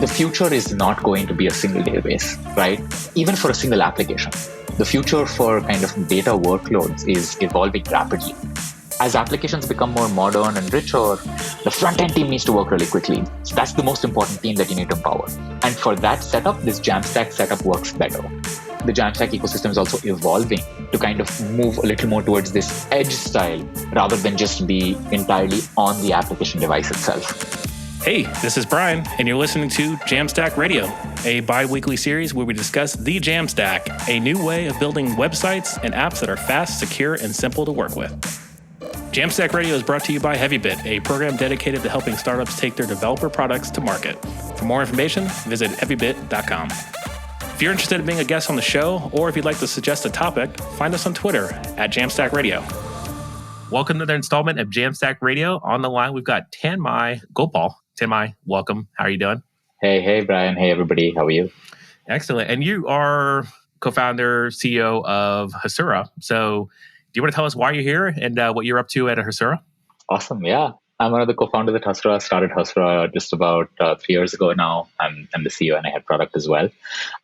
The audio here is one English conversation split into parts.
the future is not going to be a single database, right? Even for a single application. The future for kind of data workloads is evolving rapidly. As applications become more modern and richer, the front-end team needs to work really quickly. So that's the most important team that you need to empower. And for that setup, this JAMstack setup works better. The JAMstack ecosystem is also evolving to kind of move a little more towards this edge style rather than just be entirely on the application device itself. Hey, this is Brian, and you're listening to JAMstack Radio, a bi-weekly series where we discuss the JAMstack, a new way of building websites and apps that are fast, secure, and simple to work with. JAMstack Radio is brought to you by Heavybit, a program dedicated to helping startups take their developer products to market. For more information, visit heavybit.com. If you're interested in being a guest on the show, or if you'd like to suggest a topic, find us on Twitter at JAMstack Radio. Welcome to the installment of JAMstack Radio. On the line, we've got Tanmai Gopal. Tanmai, welcome. How are you doing? Hey, Brian. Hey, everybody. How are you? Excellent. And you are co-founder, CEO of Hazura. So do you want to tell us why you're here and what you're up to at Hazura? Awesome. Yeah. I'm one of the co-founders at Hazura. Started Hazura just about 3 years ago now. I'm the CEO and I had product as well.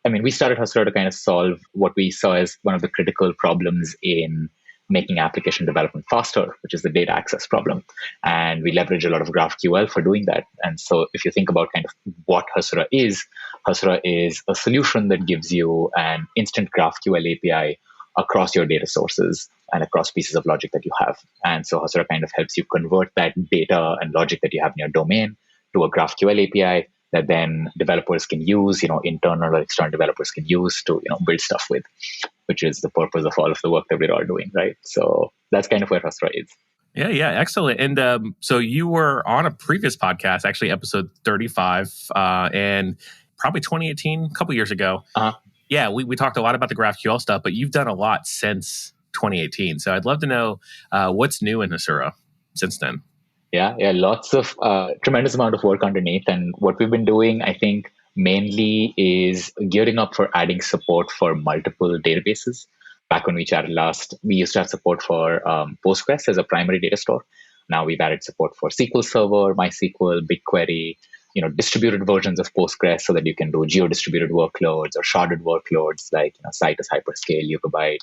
I mean, we started Hazura to kind of solve what we saw as one of the critical problems in making application development faster, which is the data access problem. And we leverage a lot of GraphQL for doing that. And so if you think about kind of what Hazura is a solution that gives you an instant GraphQL API across your data sources and across pieces of logic that you have. And so Hazura kind of helps you convert that data and logic that you have in your domain to a GraphQL API that then developers can use, internal or external developers can use to, build stuff with, which is the purpose of all of the work that we're all doing, right? So that's kind of where Hazura is. Yeah, excellent. And so you were on a previous podcast, actually episode 35, and probably 2018, a couple years ago. Uh-huh. Yeah, we talked a lot about the GraphQL stuff, but you've done a lot since 2018. So I'd love to know what's new in Hazura since then. Yeah, lots of tremendous amount of work underneath. And what we've been doing, I think, mainly is gearing up for adding support for multiple databases. Back when we chatted last, we used to have support for Postgres as a primary data store. Now we've added support for SQL Server, MySQL, BigQuery, distributed versions of Postgres so that you can do geo-distributed workloads or sharded workloads like Citus, Hyperscale, Yugabyte.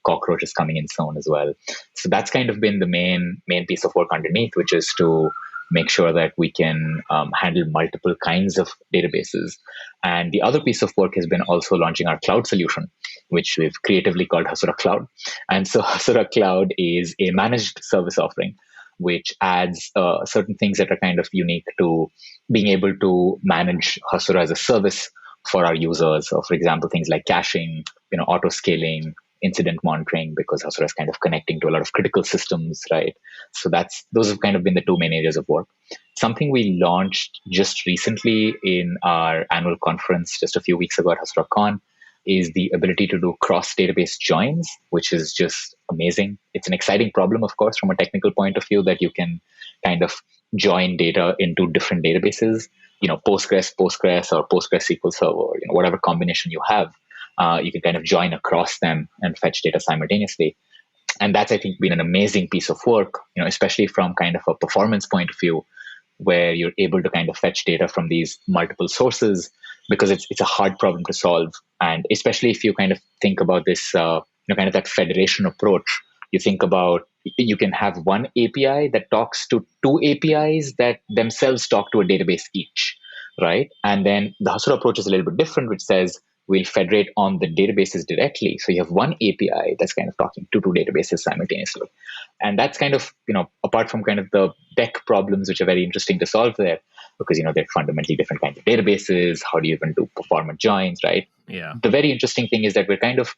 Cockroach is coming in soon as well. So that's kind of been the main piece of work underneath, which is to make sure that we can handle multiple kinds of databases. And the other piece of work has been also launching our cloud solution, which we've creatively called Hazura Cloud. And so Hazura Cloud is a managed service offering, which adds certain things that are kind of unique to being able to manage Hazura as a service for our users. So for example, things like caching, auto scaling, incident monitoring, because Hazura is kind of connecting to a lot of critical systems, right? So those have kind of been the two main areas of work. Something we launched just recently in our annual conference just a few weeks ago at HazuraCon is the ability to do cross-database joins, which is just amazing. It's an exciting problem, of course, from a technical point of view, that you can kind of join data into different databases, Postgres, or Postgres SQL Server, whatever combination you have. You can kind of join across them and fetch data simultaneously. And that's, I think, been an amazing piece of work, especially from kind of a performance point of view, where you're able to kind of fetch data from these multiple sources, because it's a hard problem to solve. And especially if you kind of think about this, kind of that federation approach, you think about, you can have one API that talks to two APIs that themselves talk to a database each, right? And then the Hazura approach is a little bit different, which says, we'll federate on the databases directly. So you have one API that's kind of talking to two databases simultaneously. And that's kind of, apart from kind of the tech problems, which are very interesting to solve there, because, they're fundamentally different kinds of databases. How do you even do performant joins, right? Yeah. The very interesting thing is that we're kind of,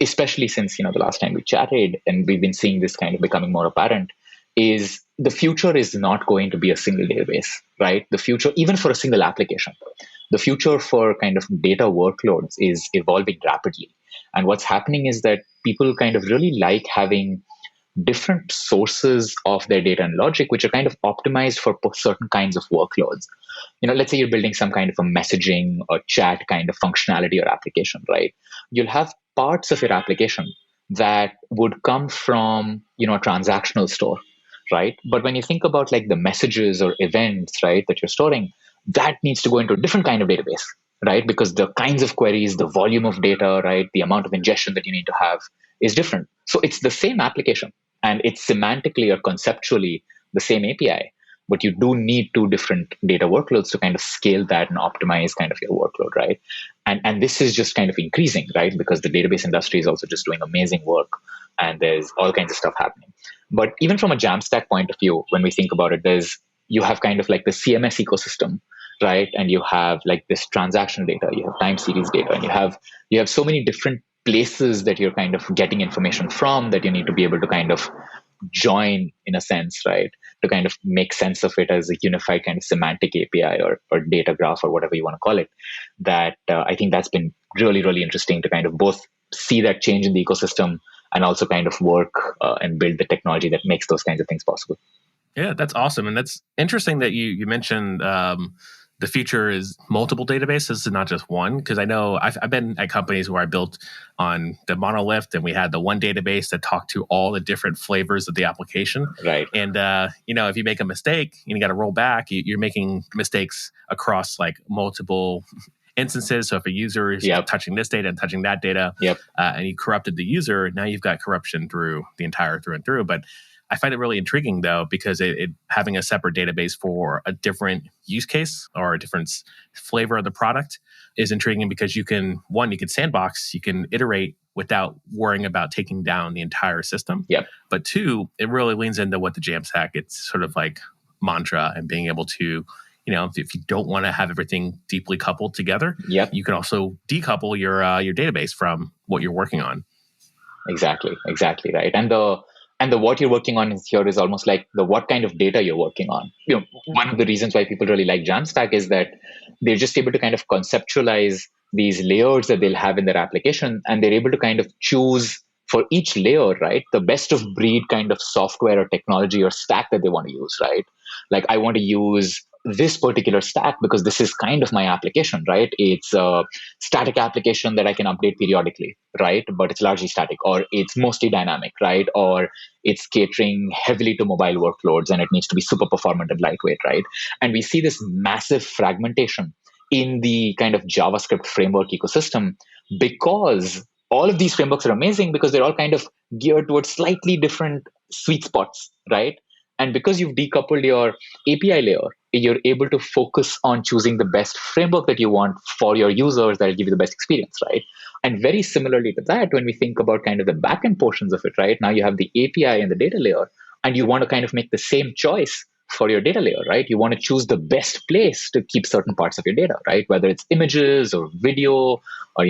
especially since, the last time we chatted, and we've been seeing this kind of becoming more apparent, is the future is not going to be a single database, right? The future, even for a single application, the future for kind of data workloads is evolving rapidly. And what's happening is that people kind of really like having different sources of their data and logic, which are kind of optimized for certain kinds of workloads. Let's say you're building some kind of a messaging or chat kind of functionality or application, right? You'll have parts of your application that would come from, a transactional store, right? But when you think about like the messages or events, right, that you're storing, that needs to go into a different kind of database, right? Because the kinds of queries, the volume of data, right, the amount of ingestion that you need to have is different. So it's the same application and it's semantically or conceptually the same API, but you do need two different data workloads to kind of scale that and optimize kind of your workload, right? And this is just kind of increasing, right? Because the database industry is also just doing amazing work and there's all kinds of stuff happening. But even from a Jamstack point of view, when we think about it, you have kind of like the CMS ecosystem, right? And you have like this transactional data, you have time series data, and you have so many different places that you're kind of getting information from that you need to be able to kind of join in a sense, right? To kind of make sense of it as a unified kind of semantic API or data graph or whatever you want to call it. That I think that's been really, really interesting to kind of both see that change in the ecosystem and also kind of work and build the technology that makes those kinds of things possible. Yeah, that's awesome. And that's interesting that you mentioned the future is multiple databases and not just one. Because I know I've been at companies where I built on the monolith and we had the one database that talked to all the different flavors of the application. Right. And, if you make a mistake and you got to roll back, you're making mistakes across like multiple instances. So if a user is touching this data and touching that data, and you corrupted the user, now you've got corruption through and through. But I find it really intriguing, though, because it having a separate database for a different use case or a different flavor of the product is intriguing because you can sandbox, you can iterate without worrying about taking down the entire system. Yep. But two, it really leans into what the Jamstack, it's sort of like mantra and being able to, if you don't want to have everything deeply coupled together, you can also decouple your database from what you're working on. Exactly, right. And the what you're working on here is almost like the what kind of data you're working on. One of the reasons why people really like Jamstack is that they're just able to kind of conceptualize these layers that they'll have in their application, and they're able to kind of choose for each layer, right, the best of breed kind of software or technology or stack that they want to use, right? Like I want to use this particular stack because this is kind of my application, right? It's a static application that I can update periodically, right? But it's largely static, or it's mostly dynamic, right? Or it's catering heavily to mobile workloads and it needs to be super performant and lightweight, right? And we see this massive fragmentation in the kind of JavaScript framework ecosystem because all of these frameworks are amazing because they're all kind of geared towards slightly different sweet spots, right? And because you've decoupled your API layer, you're able to focus on choosing the best framework that you want for your users that will give you the best experience, right? And very similarly to that, when we think about kind of the backend portions of it, right? Now you have the API and the data layer, and you want to kind of make the same choice for your data layer, right? You want to choose the best place to keep certain parts of your data, right? Whether it's images or video or,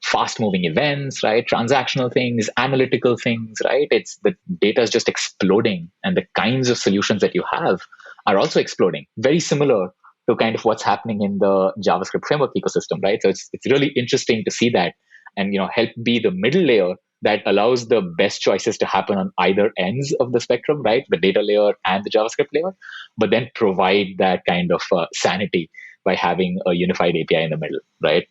fast moving events, right? Transactional things, analytical things, right? It's the data is just exploding and the kinds of solutions that you have are also exploding. Very similar to kind of what's happening in the JavaScript framework ecosystem, right? So it's really interesting to see that and, help be the middle layer that allows the best choices to happen on either ends of the spectrum, right? The data layer and the JavaScript layer, but then provide that kind of sanity by having a unified API in the middle, right?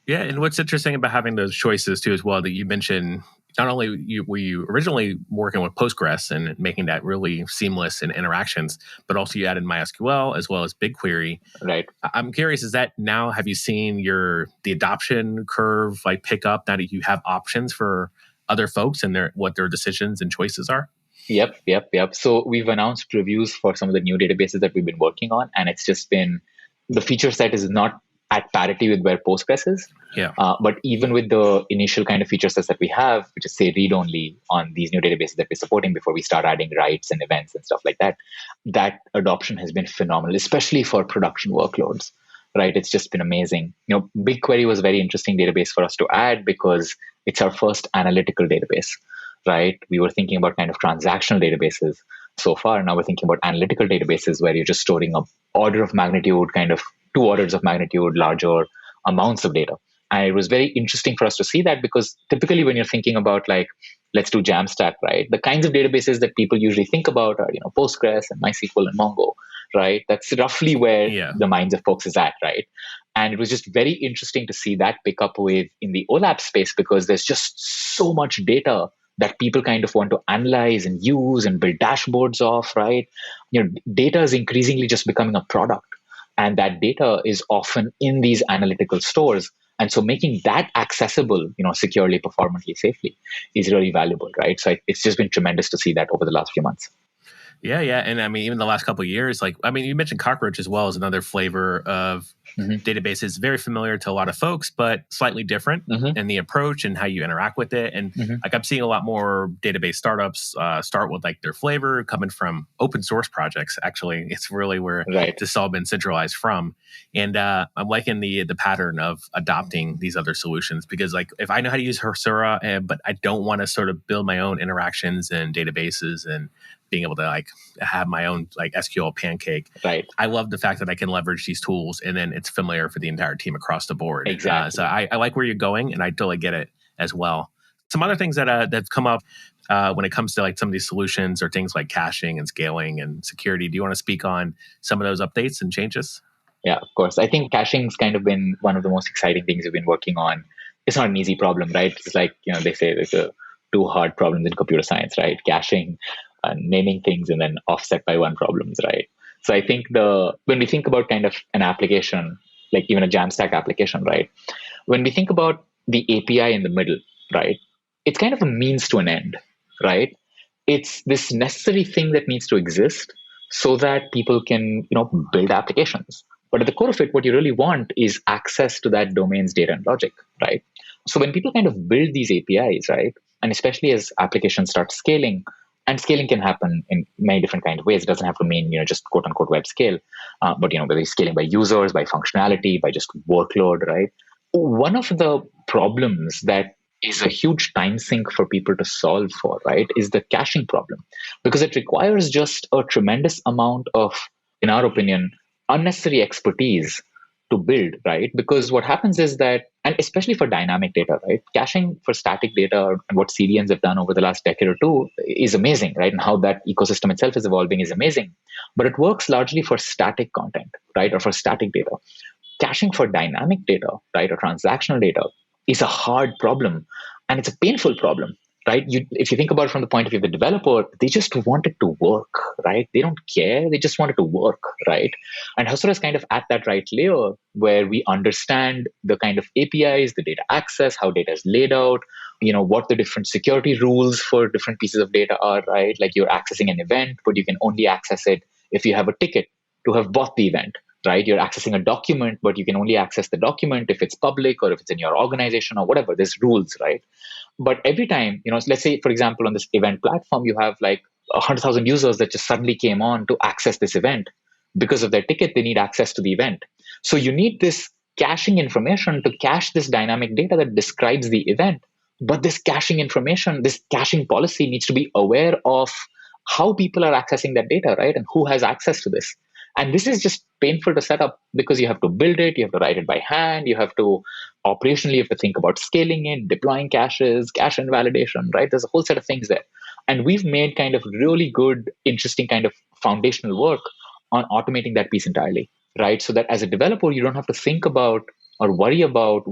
Yeah, and what's interesting about having those choices too as well that you mentioned, not only were you originally working with Postgres and making that really seamless in interactions, but also you added MySQL as well as BigQuery. Right. I'm curious, is that now, have you seen the adoption curve like pick up now that you have options for other folks and what their decisions and choices are? Yep. So we've announced previews for some of the new databases that we've been working on, and it's just been, the feature set is not at parity with where Postgres is. Yeah. But even with the initial kind of feature sets that we have, which is say read only on these new databases that we're supporting before we start adding writes and events and stuff like that, that adoption has been phenomenal, especially for production workloads. Right, it's just been amazing. BigQuery was a very interesting database for us to add because it's our first analytical database, right? We were thinking about kind of transactional databases so far. Now we're thinking about analytical databases where you're just storing a order of magnitude, kind of 2 orders of magnitude larger amounts of data. And it was very interesting for us to see that because typically when you're thinking about like, let's do Jamstack, right? The kinds of databases that people usually think about are, Postgres and MySQL and Mongo, right? That's roughly where the minds of folks is at, right? And it was just very interesting to see that pick up with in the OLAP space because there's just so much data that people kind of want to analyze and use and build dashboards of, right? Data is increasingly just becoming a product. And that data is often in these analytical stores. And so making that accessible, securely, performantly, safely is really valuable, right? So it's just been tremendous to see that over the last few months. Yeah. And I mean, even the last couple of years, you mentioned Cockroach as well as another flavor of databases, very familiar to a lot of folks, but slightly different in the approach and how you interact with it. And I'm seeing a lot more database startups start with their flavor coming from open source projects. Actually, it's really where this has all been centralized from. And I'm liking the pattern of adopting these other solutions, because if I know how to use Hasura, but I don't want to sort of build my own interactions and databases and being able to have my own SQL pancake. Right. I love the fact that I can leverage these tools and then it's familiar for the entire team across the board. Exactly. So I like where you're going, and I totally get it as well. Some other things that come up when it comes to some of these solutions are things like caching and scaling and security. Do you want to speak on some of those updates and changes? Yeah, of course. I think caching's kind of been one of the most exciting things we've been working on. It's not an easy problem, right? It's they say there's two hard problems in computer science, right? Caching, naming things, and then offset by one problems, right? So I think when we think about kind of an application, like even a JAMstack application, right? When we think about the API in the middle, right? It's kind of a means to an end, right? It's this necessary thing that needs to exist so that people can, build applications. But at the core of it, what you really want is access to that domain's data and logic, right? So when people kind of build these APIs, right, and especially as applications start scaling, and scaling can happen in many different kinds of ways. It doesn't have to mean, just quote unquote web scale, but, whether it's scaling by users, by functionality, by just workload, right? One of the problems that is a huge time sink for people to solve for, right, is the caching problem, because it requires just a tremendous amount of, in our opinion, unnecessary expertise to build, right? Because what happens is that, and especially for dynamic data, right? Caching for static data and what CDNs have done over the last decade or two is amazing, right? And how that ecosystem itself is evolving is amazing. But it works largely for static content, right? Or for static data. Caching for dynamic data, right? Or transactional data is a hard problem, and it's a painful problem, right? If you think about it from the point of view of the developer, they just want it to work, right? They don't care. They just want it to work, right? And Hasura is kind of at that right layer where we understand the kind of APIs, the data access, how data is laid out, what the different security rules for different pieces of data are, right? Like you're accessing an event, but you can only access it if you have a ticket to have bought the event, right? You're accessing a document, but you can only access the document if it's public or if it's in your organization or whatever. There's rules, right? But every time, let's say, for example, on this event platform, you have 100,000 users that just suddenly came on to access this event. Because of their ticket, they need access to the event. So you need this caching information to cache this dynamic data that describes the event. But this caching information, this caching policy needs to be aware of how people are accessing that data, right? And who has access to this. And this is just painful to set up because you have to build it, you have to write it by hand, you have to operationally, you have to think about scaling it, deploying caches, cache invalidation, right? There's a whole set of things there. And we've made kind of really good, interesting kind of foundational work on automating that piece entirely, right? So that as a developer, you don't have to think about or worry about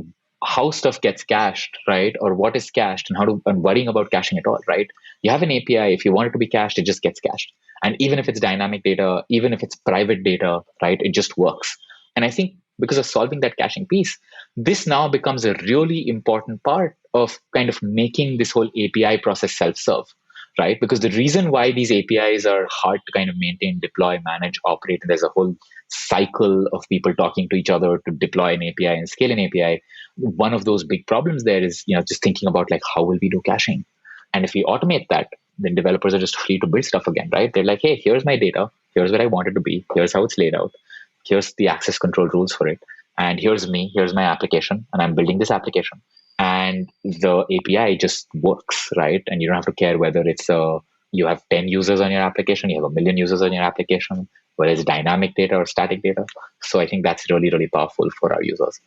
how stuff gets cached, right? Or what is cached and worrying about caching at all, right? You have an API. If you want it to be cached, it just gets cached. And even if it's dynamic data, even if it's private data, right, it just works. And I think because of solving that caching piece, this now becomes a really important part of kind of making this whole API process self-serve, right? Because the reason why these APIs are hard to kind of maintain, deploy, manage, operate, and there's a whole cycle of people talking to each other to deploy an API and scale an API. One of those big problems there is, just thinking about how will we do caching? And if we automate that, then developers are just free to build stuff again, right? They're like, hey, here's my data. Here's what I want it to be. Here's how it's laid out. Here's the access control rules for it. And here's me. Here's my application. And I'm building this application. And the API just works, right? And you don't have to care whether it's you have 10 users on your application, you have 1 million users on your application, whether it's dynamic data or static data. So I think that's really, really powerful for our users.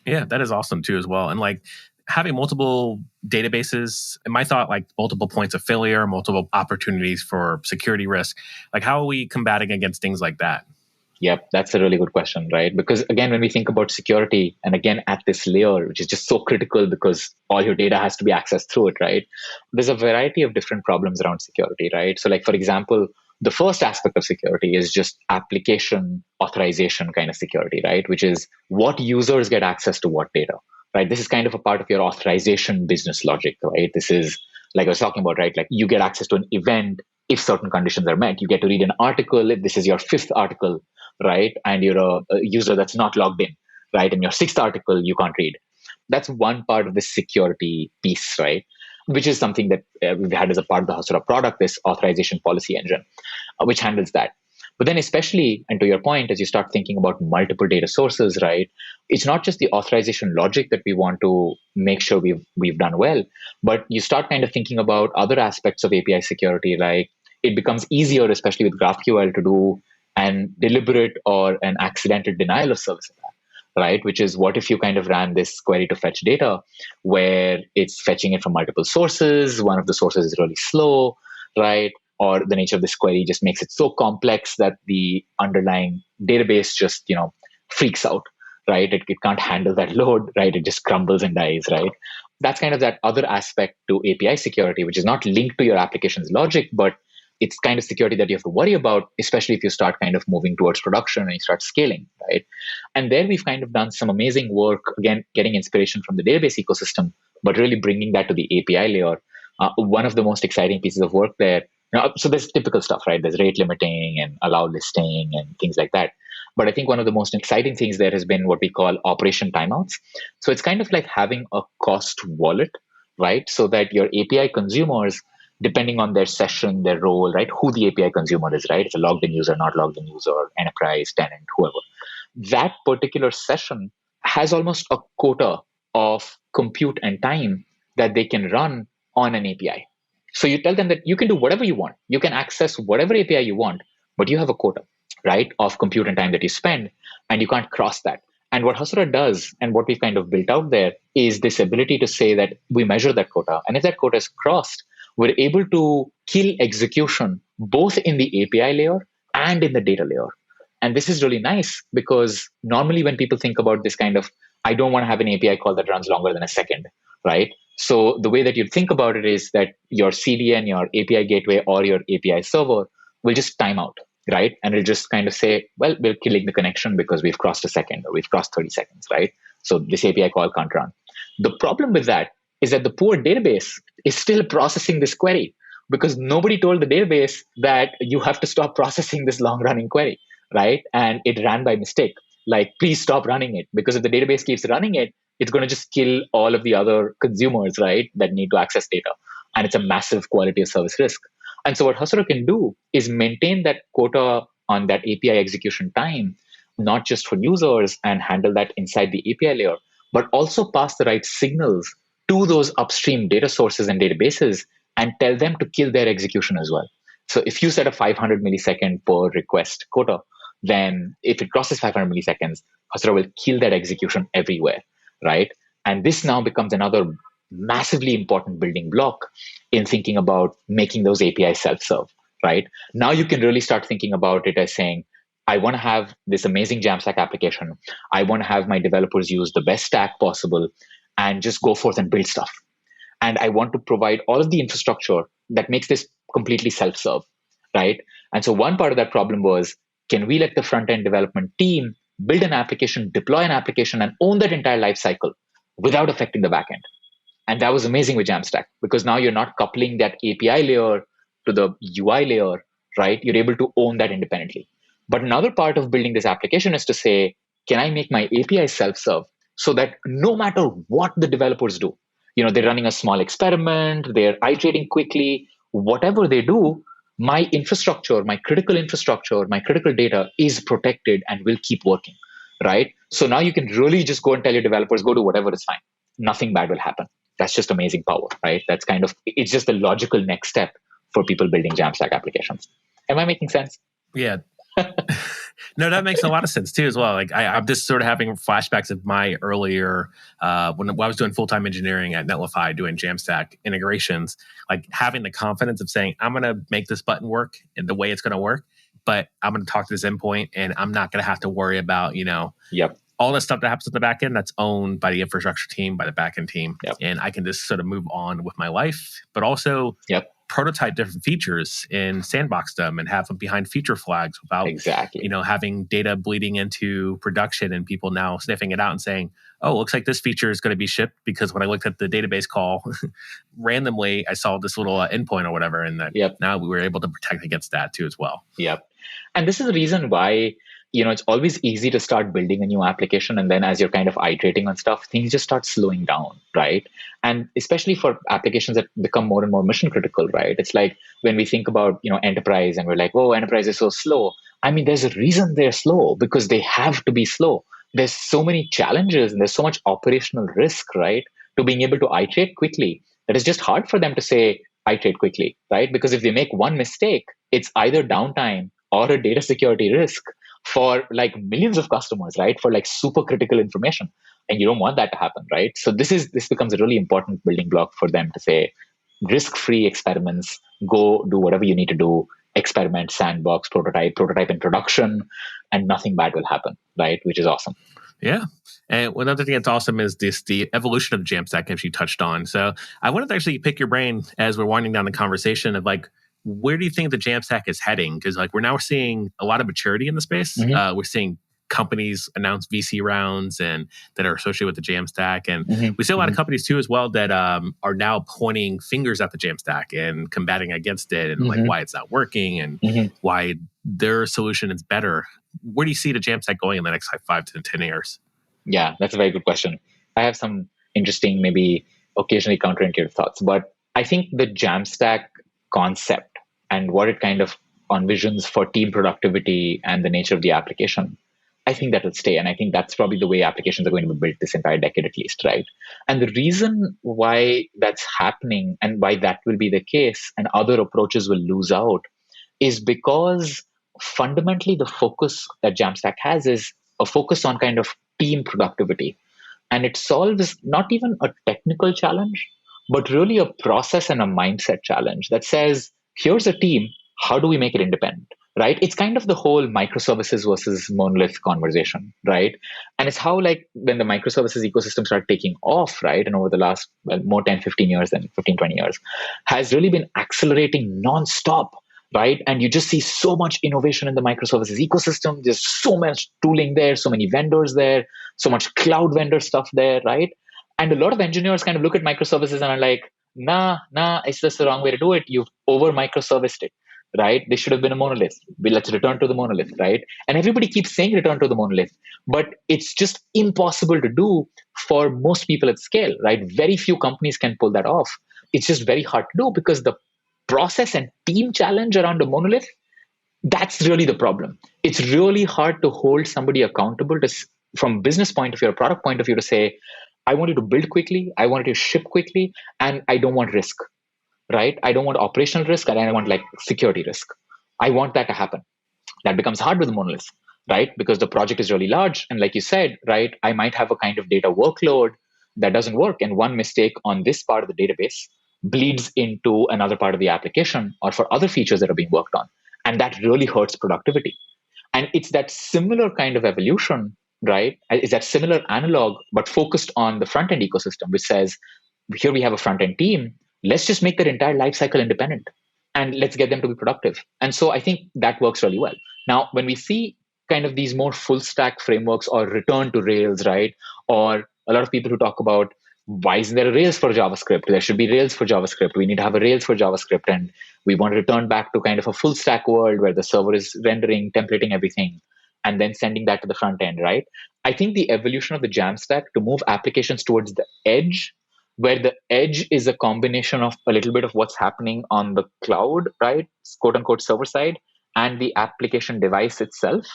Yeah, that is awesome too as well. And having multiple databases, in my thought, multiple points of failure, multiple opportunities for security risk, how are we combating against things like that? Yep, that's a really good question, right? Because again, when we think about security, and again, at this layer, which is just so critical because all your data has to be accessed through it, right? There's a variety of different problems around security, right? So for example, The first aspect of security is just application authorization kind of security, right? Which is what users get access to what data, right? This is kind of a part of your authorization business logic, right? This is like I was talking about, right? Like you get access to an event if certain conditions are met. You get to read an article if this is your fifth article, right? And you're a user that's not logged in, right? And your sixth article you can't read. That's one part of the security piece, right? Which is something that we've had as a part of the Hasura product, this authorization policy engine, which handles that. But then especially, and to your point, as you start thinking about multiple data sources, right, it's not just the authorization logic that we want to make sure we've done well, but you start kind of thinking about other aspects of API security, like it becomes easier, especially with GraphQL, to do an deliberate or an accidental denial of service attack, right? Which is what if you kind of ran this query to fetch data where it's fetching it from multiple sources, one of the sources is really slow, right? Or the nature of this query just makes it so complex that the underlying database just, freaks out, right? It can't handle that load, right? It just crumbles and dies, right? That's kind of that other aspect to API security, which is not linked to your application's logic, but it's kind of security that you have to worry about, especially if you start kind of moving towards production and you start scaling, right? And there we've kind of done some amazing work, again, getting inspiration from the database ecosystem, but really bringing that to the API layer. One of the most exciting pieces of work there, so there's typical stuff, right? There's rate limiting and allow listing and things like that. But I think one of the most exciting things there has been what we call operation timeouts. So it's kind of like having a cost wallet, right? So that your API consumers, depending on their session, their role, right? Who the API consumer is, right? It's a logged in user, not logged in user, enterprise, tenant, whoever. That particular session has almost a quota of compute and time that they can run on an API. So you tell them that you can do whatever you want. You can access whatever API you want, but you have a quota, right, of compute and time that you spend, and you can't cross that. And what Hasura does, and what we've kind of built out there, is this ability to say that we measure that quota. And if that quota is crossed, we're able to kill execution both in the API layer and in the data layer. And this is really nice because normally when people think about this kind of, I don't want to have an API call that runs longer than a second, right? So the way that you think about it is that your CDN, your API gateway, or your API server will just time out, right? And it'll just kind of say, well, we're killing the connection because we've crossed a second or we've crossed 30 seconds, right? So this API call can't run. The problem with that is that the poor database is still processing this query because nobody told the database that you have to stop processing this long running query, right? And it ran by mistake. Like, please stop running it, because if the database keeps running it, it's going to just kill all of the other consumers, right, that need to access data. And it's a massive quality of service risk. And so what Hasura can do is maintain that quota on that API execution time, not just for users and handle that inside the API layer, but also pass the right signals to those upstream data sources and databases and tell them to kill their execution as well. So if you set a 500 millisecond per request quota, then if it crosses 500 milliseconds, Hasura will kill that execution everywhere, right? And this now becomes another massively important building block in thinking about making those APIs self-serve, right? Now you can really start thinking about it as saying, I want to have this amazing JAMstack application. I want to have my developers use the best stack possible and just go forth and build stuff. And I want to provide all of the infrastructure that makes this completely self-serve, right? And so one part of that problem was, can we let the front-end development team build an application, deploy an application, and own that entire life cycle without affecting the backend? And that was amazing with JAMstack, because now you're not coupling that API layer to the UI layer, right? You're able to own that independently. But another part of building this application is to say, can I make my API self-serve so that no matter what the developers do, they're running a small experiment, they're iterating quickly, whatever they do, my infrastructure, my critical data is protected and will keep working, right? So now you can really just go and tell your developers, go do whatever is fine. Nothing bad will happen. That's just amazing power, right? It's just the logical next step for people building JAMstack applications. Am I making sense? Yeah. No, that makes a lot of sense too, as well. Like I'm just sort of having flashbacks of my earlier, when I was doing full-time engineering at Netlify, doing JAMstack integrations, like having the confidence of saying, I'm going to make this button work in the way it's going to work, but I'm going to talk to this endpoint and I'm not going to have to worry about, Yep. all the stuff that happens in the back end that's owned by the infrastructure team, by the back end team. Yep. And I can just sort of move on with my life, but also prototype different features and sandbox them and have them behind feature flags without Exactly. having data bleeding into production and people now sniffing it out and saying, oh, it looks like this feature is going to be shipped because when I looked at the database call randomly, I saw this little endpoint or whatever. And that now we were able to protect against that too as well. Yep. And this is the reason why, it's always easy to start building a new application. And then as you're kind of iterating on stuff, things just start slowing down, right? And especially for applications that become more and more mission critical, right? It's like when we think about, enterprise and we're like, oh, enterprise is so slow. I mean, there's a reason they're slow because they have to be slow. There's so many challenges and there's so much operational risk, right? To being able to iterate quickly that it's just hard for them to say iterate quickly, right? Because if they make one mistake, it's either downtime or a data security risk for like millions of customers, right? For like super critical information. And you don't want that to happen, right? So this becomes a really important building block for them to say risk-free experiments, go do whatever you need to do, experiment, sandbox, prototype in production, and nothing bad will happen, right? Which is awesome. Yeah. And another thing that's awesome is the evolution of Jamstack, as you touched on. So I wanted to actually pick your brain as we're winding down the conversation of like, where do you think the Jamstack is heading? Because like we're now seeing a lot of maturity in the space. We're seeing companies announce VC rounds and that are associated with the Jamstack. And we see a lot of companies too as well that are now pointing fingers at the Jamstack and combating against it and like why it's not working and why their solution is better. Where do you see the Jamstack going in the next 5 to 10 years? Yeah, that's a very good question. I have some interesting, maybe occasionally counterintuitive thoughts, but I think the Jamstack concept and what it kind of envisions for team productivity and the nature of the application, I think that will stay. And I think that's probably the way applications are going to be built this entire decade at least, right? And the reason why that's happening and why that will be the case and other approaches will lose out is because fundamentally the focus that Jamstack has is a focus on kind of team productivity. And it solves not even a technical challenge, but really a process and a mindset challenge that says, here's a team, how do we make it independent, right? It's kind of the whole microservices versus monolith conversation, right? And it's how like when the microservices ecosystem started taking off, right? And over the last, more 10, 15 years than 15, 20 years, has really been accelerating nonstop, right? And you just see so much innovation in the microservices ecosystem. There's so much tooling there, so many vendors there, so much cloud vendor stuff there, right? And a lot of engineers kind of look at microservices and are like, nah, it's just the wrong way to do it. You've over microserviced it, right? They should have been a monolith. Let's return to the monolith, right? And everybody keeps saying return to the monolith, but it's just impossible to do for most people at scale, right? Very few companies can pull that off. It's just very hard to do because the process and team challenge around a monolith, that's really the problem. It's really hard to hold somebody accountable to, from business point of view or product point of view, to say, I want you to build quickly, I want you to ship quickly, and I don't want risk, right? I don't want operational risk, and I don't want like security risk. I want that to happen. That becomes hard with the monolith, right? Because the project is really large. And like you said, right, I might have a kind of data workload that doesn't work. And one mistake on this part of the database bleeds into another part of the application or for other features that are being worked on. And that really hurts productivity. And it's that similar kind of evolution, right? It's that similar analog, but focused on the front end ecosystem, which says, here we have a front end team. Let's just make their entire lifecycle independent and let's get them to be productive. And so I think that works really well. Now, when we see kind of these more full stack frameworks or return to Rails, right? Or a lot of people who talk about, why isn't there a Rails for JavaScript? There should be Rails for JavaScript. We need to have a Rails for JavaScript. And we want to return back to kind of a full stack world where the server is rendering, templating everything, and then sending that to the front end, right? I think the evolution of the Jamstack to move applications towards the edge, where the edge is a combination of a little bit of what's happening on the cloud, right? Quote unquote server side, and the application device itself.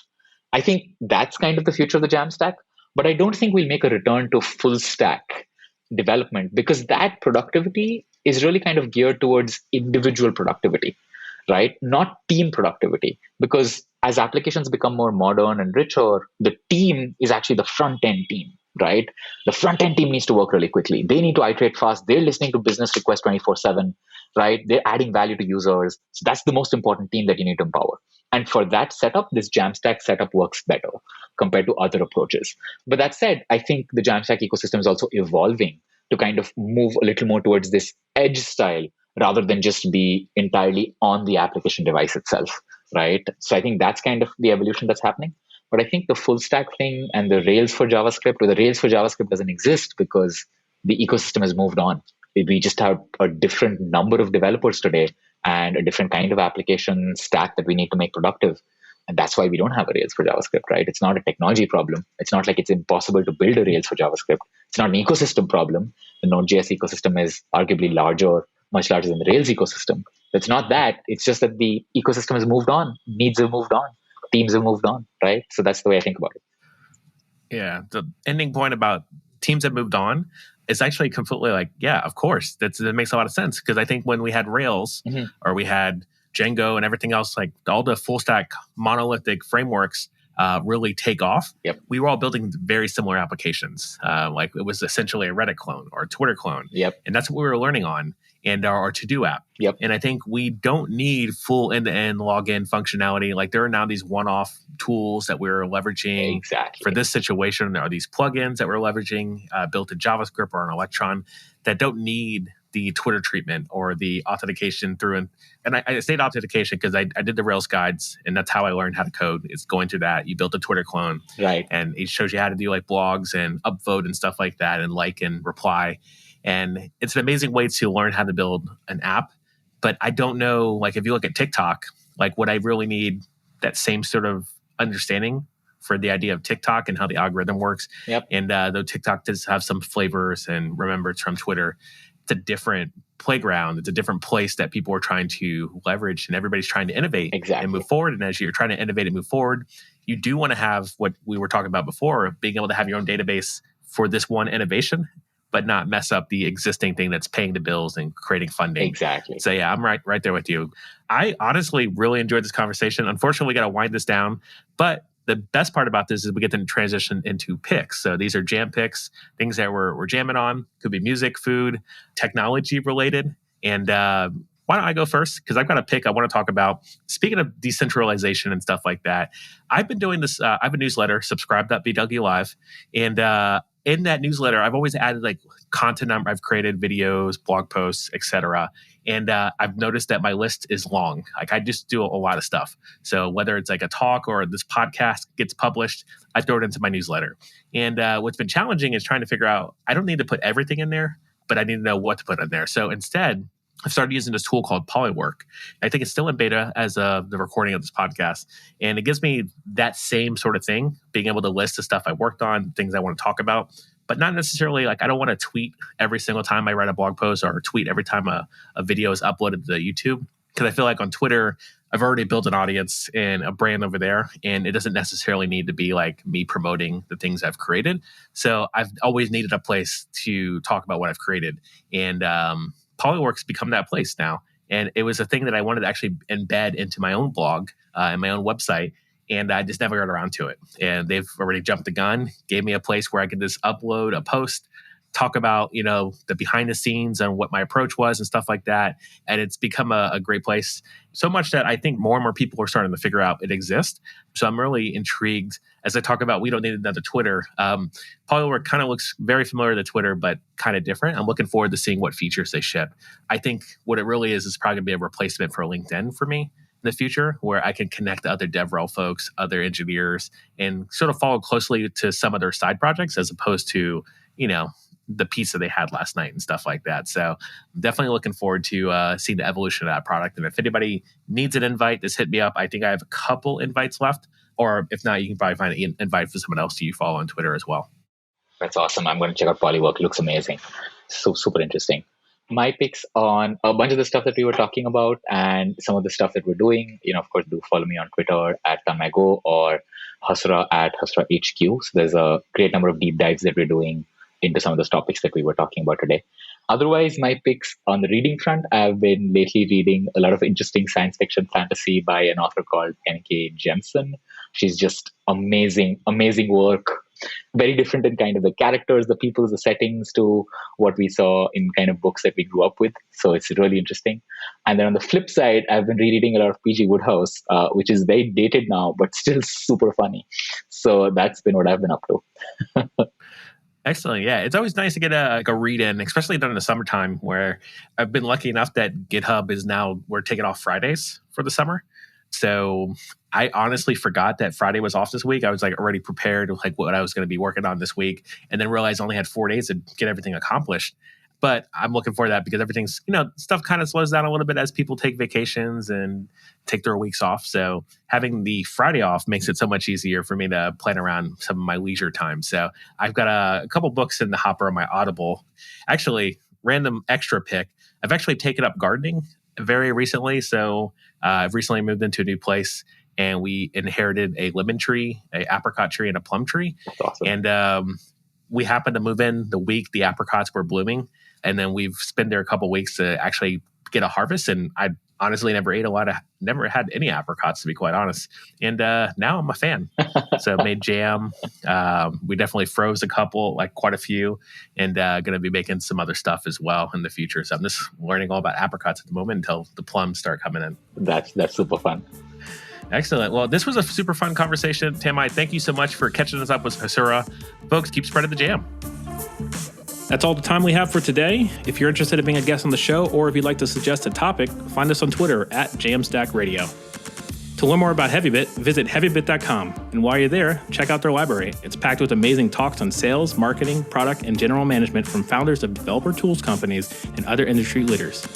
I think that's kind of the future of the Jamstack. But I don't think we'll make a return to full stack development, because that productivity is really kind of geared towards individual productivity, right? Not team productivity. Because as applications become more modern and richer, the team is actually the front end team, right? The front end team needs to work really quickly. They need to iterate fast. They're listening to business requests 24/7, right? They're adding value to users. So that's the most important team that you need to empower. And for that setup, this Jamstack setup works better compared to other approaches. But that said, I think the Jamstack ecosystem is also evolving to kind of move a little more towards this edge style, rather than just be entirely on the application device itself, right? So I think that's kind of the evolution that's happening. But I think the full stack thing and the Rails for JavaScript, or the Rails for JavaScript doesn't exist because the ecosystem has moved on. We just have a different number of developers today and a different kind of application stack that we need to make productive. And that's why we don't have a Rails for JavaScript, right? It's not a technology problem. It's not like it's impossible to build a Rails for JavaScript. It's not an ecosystem problem. The Node.js ecosystem is arguably larger, much larger than the Rails ecosystem. It's not that. It's just that the ecosystem has moved on. Needs have moved on. Teams have moved on, right? So that's the way I think about it. Yeah. The ending point about teams have moved on is actually completely like, yeah, of course. That makes a lot of sense. Because I think when we had Rails or we had Django and everything else, like all the full stack monolithic frameworks really take off. Yep. We were all building very similar applications. Like it was essentially a Reddit clone or a Twitter clone. Yep. And that's what we were learning on. And our to-do app. Yep. And I think we don't need full end-to-end login functionality. Like there are now these one-off tools that we're leveraging for this situation. There are these plugins that we're leveraging built in JavaScript or an Electron that don't need the Twitter treatment or the authentication through. And I say authentication because I did the Rails guides, and that's how I learned how to code. It's going through that. You built a Twitter clone. Right. And it shows you how to do like blogs and upvote and stuff like that and like and reply. And it's an amazing way to learn how to build an app. But I don't know, like if you look at TikTok, like would I really need that same sort of understanding for the idea of TikTok and how the algorithm works? Yep. And though TikTok does have some flavors, and remember it's from Twitter, it's a different playground. It's a different place that people are trying to leverage, and everybody's trying to innovate and move forward. And as you're trying to innovate and move forward, you do want to have what we were talking about before, being able to have your own database for this one innovation, but not mess up the existing thing that's paying the bills and creating funding. Exactly. So yeah, I'm right there with you. I honestly really enjoyed this conversation. Unfortunately, we got to wind this down, but the best part about this is we get to transition into picks. So these are jam picks, things that we're jamming on. Could be music, food, technology related. And why don't I go first? Because I've got a pick I want to talk about. Speaking of decentralization and stuff like that, I've been doing this. I have a newsletter, subscribe.bw live. And in that newsletter, I've always added like content I've created, videos, blog posts, etc. And I've noticed that my list is long. Like I just do a lot of stuff. So whether it's like a talk or this podcast gets published, I throw it into my newsletter. And what's been challenging is trying to figure out, I don't need to put everything in there, but I need to know what to put in there. So instead, I've started using this tool called Polywork. I think it's still in beta as of the recording of this podcast. And it gives me that same sort of thing, being able to list the stuff I worked on, things I want to talk about, but not necessarily like I don't want to tweet every single time I write a blog post or tweet every time a video is uploaded to YouTube. Because I feel like on Twitter, I've already built an audience and a brand over there, and it doesn't necessarily need to be like me promoting the things I've created. So I've always needed a place to talk about what I've created. And Polywork's become that place now. And it was a thing that I wanted to actually embed into my own blog and my own website. And I just never got around to it. And they've already jumped the gun, gave me a place where I could just upload a post, talk about, the behind the scenes and what my approach was and stuff like that. And it's become a great place. So much that I think more and more people are starting to figure out it exists. So I'm really intrigued as I talk about, we don't need another Twitter. Polywork kind of looks very familiar to Twitter, but kind of different. I'm looking forward to seeing what features they ship. I think what it really is probably going to be a replacement for LinkedIn for me in the future, where I can connect to other DevRel folks, other engineers, and sort of follow closely to some of their side projects as opposed to, the pizza they had last night and stuff like that. So I'm definitely looking forward to seeing the evolution of that product. And if anybody needs an invite, just hit me up. I think I have a couple invites left. Or if not, you can probably find an invite for someone else you follow on Twitter as well. That's awesome. I'm going to check out Polywork. It looks amazing. So super interesting. My picks on a bunch of the stuff that we were talking about and some of the stuff that we're doing. Of course, do follow me on Twitter at Tanmai Go or Hasura at Hasura HQ. So there's a great number of deep dives that we're doing into some of those topics that we were talking about today. Otherwise, my picks on the reading front, I've been lately reading a lot of interesting science fiction fantasy by an author called N.K. Jemisin. She's just amazing work. Very different in kind of the characters, the people, the settings to what we saw in kind of books that we grew up with. So it's really interesting. And then on the flip side, I've been rereading a lot of P.G. Wodehouse, which is very dated now, but still super funny. So that's been what I've been up to. Excellent. Yeah, it's always nice to get a read in, especially during the summertime where I've been lucky enough that GitHub is now, we're taking off Fridays for the summer. So I honestly forgot that Friday was off this week. I was like already prepared with like what I was going to be working on this week, and then realized I only had 4 days to get everything accomplished. But I'm looking for that because everything's, stuff kind of slows down a little bit as people take vacations and take their weeks off. So having the Friday off makes it so much easier for me to plan around some of my leisure time. So I've got a couple books in the hopper on my Audible. Actually, random extra pick. I've actually taken up gardening very recently. So I've recently moved into a new place and we inherited a lemon tree, a apricot tree, and a plum tree. That's awesome. And we happened to move in the week the apricots were blooming. And then we've spent there a couple weeks to actually get a harvest. And I honestly never had any apricots, to be quite honest. And now I'm a fan. So I made jam. We definitely froze quite a few, and going to be making some other stuff as well in the future. So I'm just learning all about apricots at the moment until the plums start coming in. That's super fun. Excellent. Well, this was a super fun conversation. Tanmai, thank you so much for catching us up with Hazura. Folks, keep spreading the jam. That's all the time we have for today. If you're interested in being a guest on the show, or if you'd like to suggest a topic, find us on Twitter at JAMstack Radio. To learn more about Heavybit, visit heavybit.com. And while you're there, check out their library. It's packed with amazing talks on sales, marketing, product, and general management from founders of developer tools companies and other industry leaders.